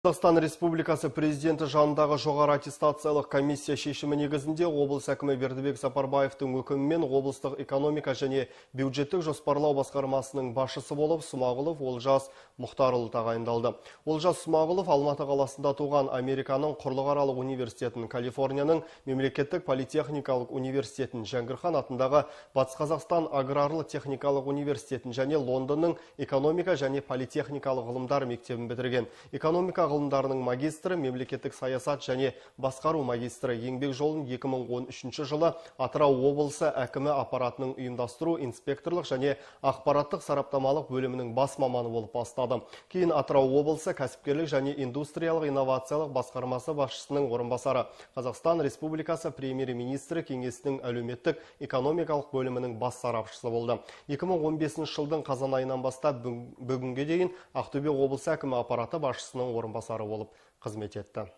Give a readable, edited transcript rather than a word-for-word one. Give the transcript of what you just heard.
Қазақстан Республикасы президенті жанындағы жоғары аттестациялық комиссия шешімі негізінде облыс әкімі Бердібек Сапарбаевтың өкімімен облыстық экономика және бюджеттік жоспарлау басқармасының басшысы болып Смағұлов Олжас Мұхтарұлы тағайындалды. Олжас Смағұлов Алматы қаласында туған, Американың Құрлықаралық университетін, Калифорнияның мемлекеттік политехникалық университетін, Жәңгірхан атындағы Батыс Қазақстан аграрлы техникалық университетін және Лондонның экономика және политехникалық ғылымдар мектебін бітірген. Экономика ғылымдарының магистрі, мемлекеттік саясат және басқару магистрі, еңбек жолын 2013 жылы Атырау облысы әкімі аппаратының ұйымдастыру, инспекторлық және ақпараттық сараптамалық бөлімінің бас маманы болып бастады. Кейін Атырау облысы кәсіпкерлік және индустриялық инновациялық басқармасы басшысының орынбасары, Қазақстан Республикасы премьер-министрі кеңесінің әлеуметтік экономикалық бөлімінің бас сарапшысы болды. 2015 жылдың қазан айынан бастап бүгінге дейін Ақтөбе облысы әкімі аппараты басшысының орынбасары болып қызмет етті.